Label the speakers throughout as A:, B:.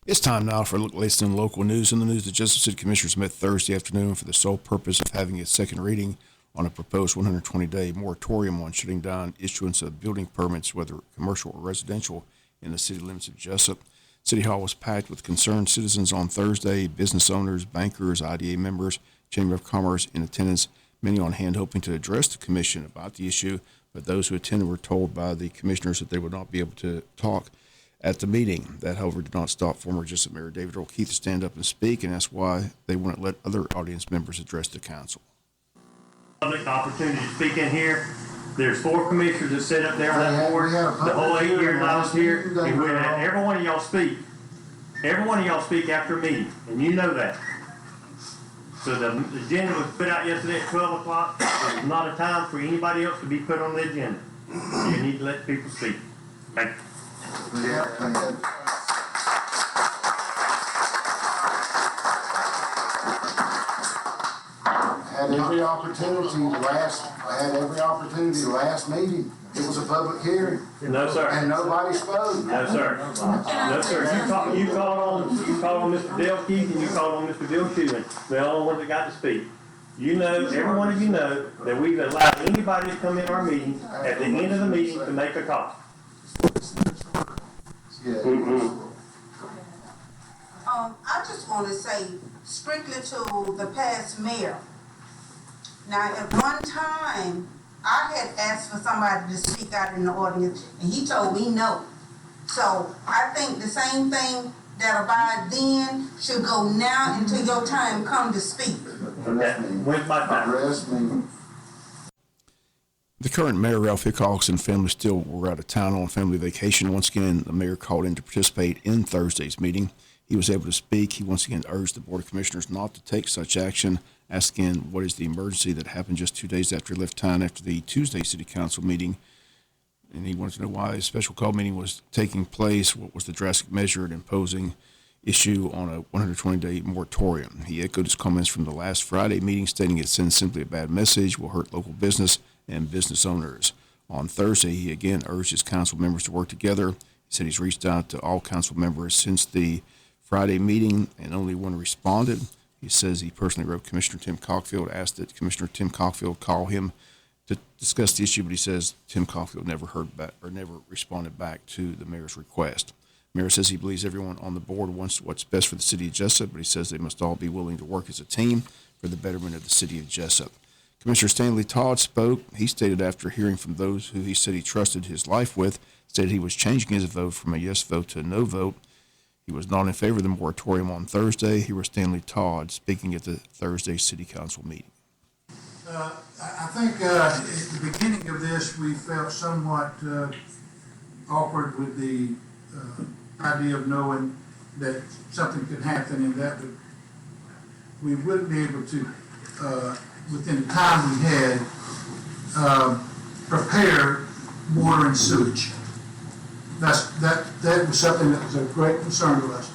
A: It's time now for a look at the latest in local news. In the news, the Jessup City Commissioners met Thursday afternoon for the sole purpose of having a second reading on a proposed 120-day moratorium on shutting down issuance of building permits, whether commercial or residential, in the city limits of Jessup. City Hall was packed with concerned citizens on Thursday, business owners, bankers, IDA members, Chamber of Commerce in attendance, many on hand hoping to address the commission about the issue, but those who attended were told by the commissioners that they would not be able to talk at the meeting. That, however, did not stop former Jessup Mayor David Earl Keith to stand up and speak and ask why they wouldn't let other audience members address the council.
B: Public opportunity to speak in here. There's 4 commissioners that sit up there on that board. The whole 8 years I was here, and we had every one of y'all speak. Every one of y'all speak after a meeting, and you know that. So the agenda was put out yesterday at 12 o'clock. There's not a time for anybody else to be put on the agenda. You need to let people speak. Thank you.
C: Had every opportunity last meeting. It was a public hearing.
B: No, sir.
C: And nobody spoke.
B: No, sir. No, sir. You called on Mr. Dale Keith and you called on Mr. Bill Schuman. They're the only ones that got to speak. You know, every one of you know that we've allowed anybody to come in our meeting at the end of the meeting to make a call.
D: I just want to say strictly to the past mayor. Now, at one time, I had asked for somebody to speak out in the audience, and he told me no. So I think the same thing that abide then should go now until your time come to speak.
B: When's my time?
A: The current mayor, Ralph Hickox, and family still were out of town on family vacation. Once again, the mayor called in to participate in Thursday's meeting. He was able to speak. He once again urged the Board of Commissioners not to take such action, asking what is the emergency that happened just 2 days after he left town after the Tuesday City Council meeting. And he wanted to know why a special call meeting was taking place, what was the drastic measure in imposing issue on a 120-day moratorium. He echoed his comments from the last Friday meeting, stating it sends simply a bad message, will hurt local business and business owners. On Thursday, he again urged his council members to work together. He said he's reached out to all council members since the Friday meeting, and only one responded. He says he personally wrote Commissioner Tim Cockfield, asked that Commissioner Tim Cockfield call him to discuss the issue, but he says Tim Cockfield never heard back or never responded back to the mayor's request. The mayor says he believes everyone on the board wants what's best for the city of Jessup, but he says they must all be willing to work as a team for the betterment of the city of Jessup. Commissioner Stanley Todd spoke. He stated after hearing from those who he said he trusted his life with, stated he was changing his vote from a yes vote to a no vote. He was not in favor of the moratorium on Thursday. Here was Stanley Todd speaking at the Thursday City Council meeting.
E: I think at the beginning of this, we felt somewhat awkward with the idea of knowing that something could happen and that we wouldn't be able to, within the time we had, prepare water and sewage. That was something that was a great concern to us.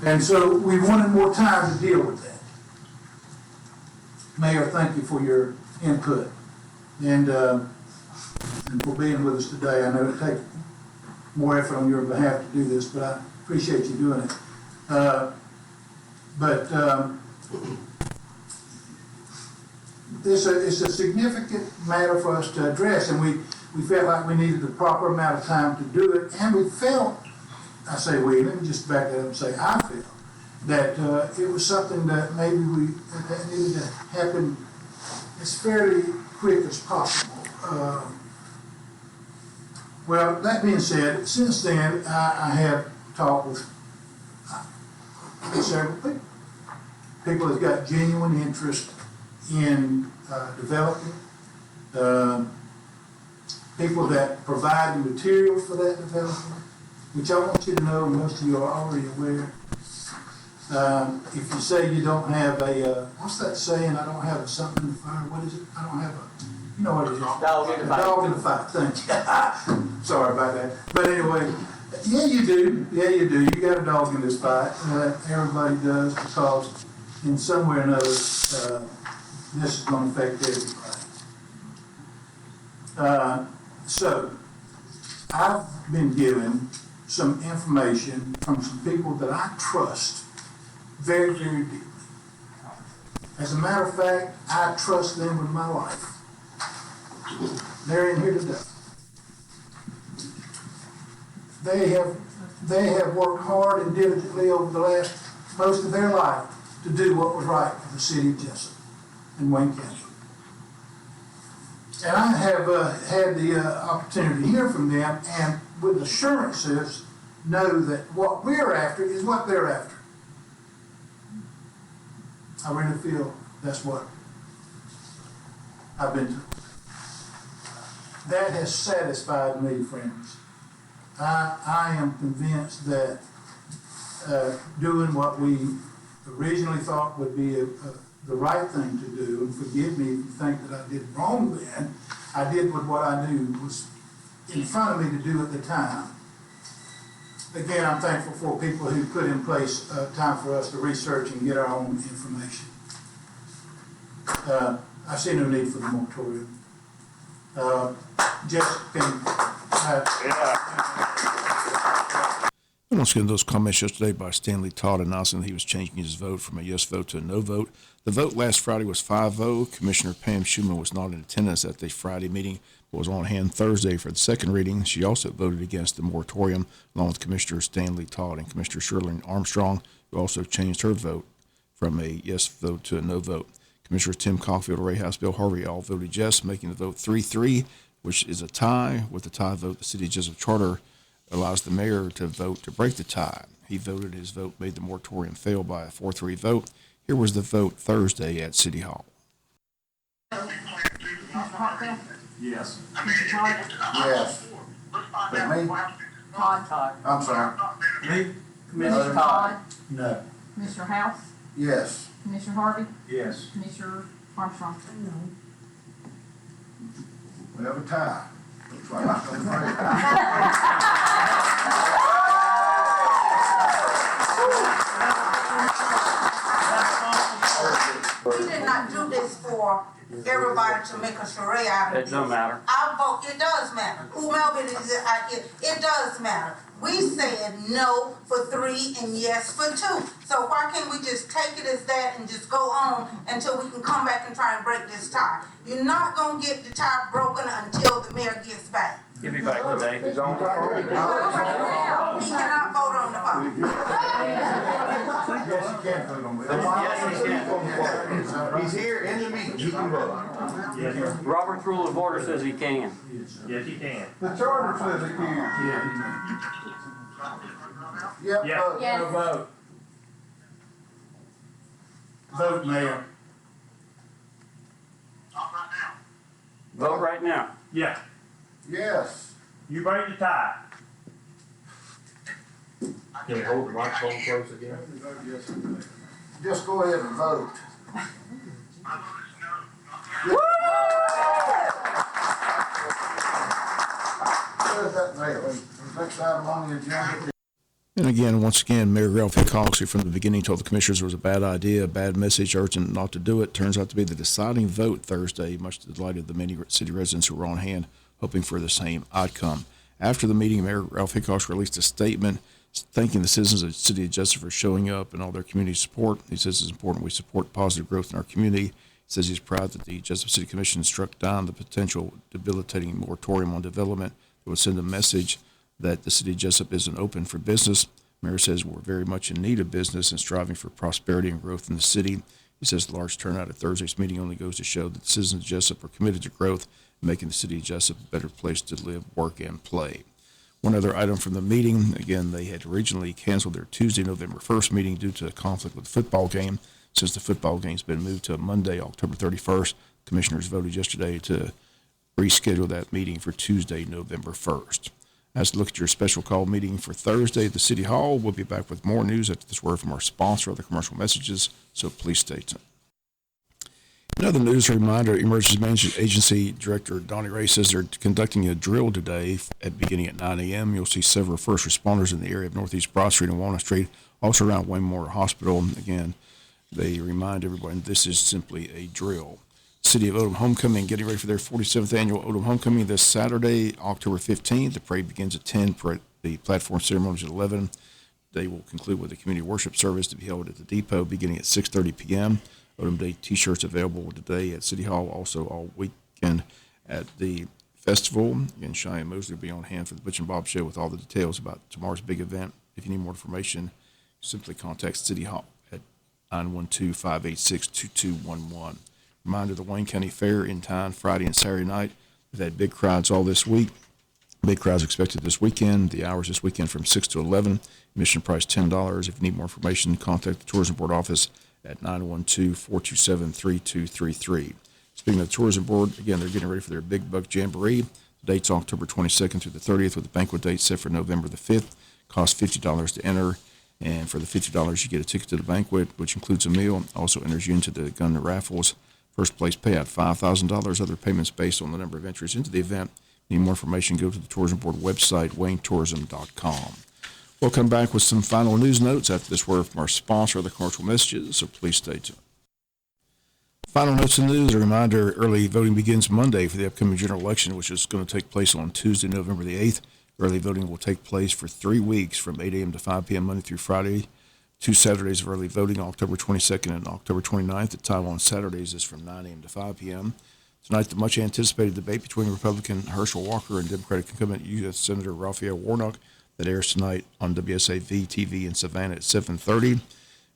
E: And so we wanted more time to deal with that. Mayor, thank you for your input and for being with us today. I know it takes more effort on your behalf to do this, but I appreciate you doing it. It's a significant matter for us to address, and we felt like we needed the proper amount of time to do it, and we felt, I say we, let me just back that up and say I feel, that it was something that maybe that needed to happen as fairly quick as possible. Well, that being said, since then, I have talked with several people. People that got genuine interest in developing, people that provide the materials for that development, which I want you to know, most of you are already aware. If you say you don't have a, what's that saying? I don't have a something in the fire. What is it? I don't have a, you know what it is?
B: Dog in the fight.
E: Dog in the fight. Thank you. Sorry about that. But anyway, yeah, you do. Yeah, you do. You got a dog in this fight. Everybody does, because in some way or another, this is going to affect everybody. So, I've been given some information from some people that I trust very, very deeply. As a matter of fact, I trust them with my life. They're in here today. They have worked hard and diligently over the most of their life to do what was right for the city of Jessup and Wayne County. And I have had the opportunity to hear from them, and with assurances know that what we're after is what they're after. I really feel that's what I've been through. That has satisfied me, friends. I am convinced that doing what we originally thought would be the right thing to do, and forgive me if you think that I did wrong then, I did with what I knew was in front of me to do at the time. Again, I'm thankful for people who put in place time for us to research and get our own information. I see no need for the moratorium. Just can.
A: And once again, those comments yesterday by Stanley Todd announcing that he was changing his vote from a yes vote to a no vote. The vote last Friday was 5-0. Commissioner Pam Schuman was not in attendance at the Friday meeting, but was on hand Thursday for the second reading. She also voted against the moratorium, along with Commissioner Stanley Todd and Commissioner Shirley Armstrong, who also changed her vote from a yes vote to a no vote. Commissioners Tim Caulfield and Ray House, Bill Harvey all voted yes, making the vote 3-3, which is a tie. With the tie vote, the City of Jessup Charter allows the mayor to vote to break the tie. He voted, his vote made the moratorium fail by a 4-3 vote. Here was the vote Thursday at City Hall.
C: Yes. Yes. But me?
F: Todd.
C: I'm sorry.
F: Me? Commissioner Todd.
C: No.
F: Commissioner House.
C: Yes.
F: Commissioner Harvey.
C: Yes.
F: Commissioner Armstrong.
C: We have a tie. Looks like I'm gonna break.
D: We did not do this for everybody to make a charade out of
G: It
D: this.
G: don't matter.
D: Our vote, it does matter. Whomever it is, it does matter. We said no for 3 and yes for 2. So why can't we just take it as that and just go on until we can come back and try and break this tie? You're not gonna get the tie broken until the mayor gets back.
G: Give me back today.
D: He cannot vote on the phone.
C: Yes, you can vote on it.
G: Yes, he can.
C: He's here in the meeting, he can vote.
B: Yes, sir.
G: Robert's Rule of Order says he can.
B: Yes, you can.
C: The charter says he can. Yep,
B: Yeah.
C: vote.
F: Yes.
E: Vote. Vote, Mayor.
G: Vote right now.
B: Yeah,
C: Yes.
B: you break the tie.
H: Can we hold the microphone close again?
C: Just go ahead and vote. There's that mayor. Next item on the agenda.
A: And again, once again, Mayor Ralph Hickox, who from the beginning told the commissioners it was a bad idea, a bad message, urgent not to do it, turns out to be the deciding vote Thursday, much to the delight of the many city residents who were on hand, hoping for the same outcome. After the meeting, Mayor Ralph Hickox released a statement thanking the citizens of the City of Jessup for showing up and all their community support. He says it's important we support positive growth in our community. He says he's proud that the Jessup City Commission struck down the potential debilitating moratorium on development that would send a message that the City of Jessup isn't open for business. Mayor says we're very much in need of business and striving for prosperity and growth in the city. He says the large turnout at Thursday's meeting only goes to show that the citizens of Jessup are committed to growth and making the City of Jessup a better place to live, work, and play. One other item from the meeting, again, they had originally canceled their Tuesday, November 1st meeting due to a conflict with the football game. Since the football game's been moved to Monday, October 31st, commissioners voted yesterday to reschedule that meeting for Tuesday, November 1st. As we look at your special call meeting for Thursday at the City Hall, we'll be back with more news after this word from our sponsor, other commercial messages, so please stay tuned. In other news, a reminder, Emergency Management Agency Director Donnie Ray says they're conducting a drill today beginning at 9 a.m. You'll see several first responders in the area of Northeast Broad Street and Walnut Street, also around Wayne Memorial Hospital. Again, they remind everyone this is simply a drill. City of Odom Homecoming getting ready for their 47th annual Odom Homecoming this Saturday, October 15th. The parade begins at 10 The platform ceremony is at 11. They will conclude with a community worship service to be held at the depot beginning at 6:30 p.m. Odom Day T-shirts available today at City Hall, also all weekend at the festival. Again, Cheyenne Mosley will be on hand for the Butch and Bob Show with all the details about tomorrow's big event. If you need more information, simply contact City Hall at 912-586-2211. Reminder, the Wayne County Fair in time Friday and Saturday night. We've had big crowds all this week. Big crowds expected this weekend. The hours this weekend from 6 to 11. Admission price $10. If you need more information, contact the Tourism Board office at 912-427-3233. Speaking of the Tourism Board, again, they're getting ready for their Big Buck Jamboree. The date's October 22nd through the 30th, with the banquet date set for November the 5th. Costs $50 to enter, and for the $50, you get a ticket to the banquet, which includes a meal. Also enters you into the gun raffles. First place payout, $5,000. Other payments based on the number of entries into the event. Need more information, go to the Tourism Board website, waynetourism.com. We'll come back with some final news notes after this word from our sponsor, the commercial messages, so please stay tuned. Final notes and news. A reminder, early voting begins Monday for the upcoming general election, which is going to take place on Tuesday, November the 8th. Early voting will take place for 3 weeks from 8 a.m. to 5 p.m. Monday through Friday. 2 Saturdays of early voting, October 22nd and October 29th. The time on Saturdays is from 9 a.m. to 5 p.m. Tonight, the much-anticipated debate between Republican Herschel Walker and Democratic incumbent U.S. Senator Raphael Warnock that airs tonight on WSAV-TV in Savannah at 7:30.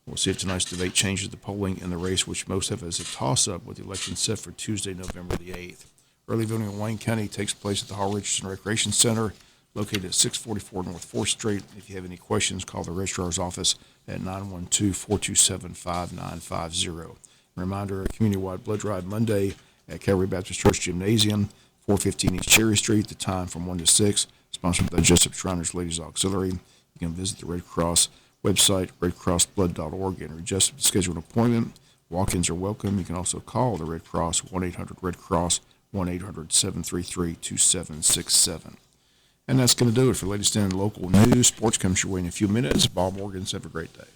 A: We'll see if tonight's debate changes the polling in the race, which most have as a toss-up, with the election set for Tuesday, November the 8th. Early voting in Wayne County takes place at the Hall Richardson Recreation Center, located at 644 North 4th Street. If you have any questions, call the registrar's office at 912-427-5950. Reminder, a community-wide blood drive Monday at Calvary Baptist Church Gymnasium, 415 East Cherry Street, the time from 1 to 6, sponsored by the Jessup Shriners Ladies Auxiliary. You can visit the Red Cross website, redcrossblood.org, and register to schedule an appointment. Walk-ins are welcome. You can also call the Red Cross, 1-800-RED-CROSS, 1-800-733-2767. And that's going to do it for the latest in local news. Sports comes your way in a few minutes. Bob Morgans, have a great day.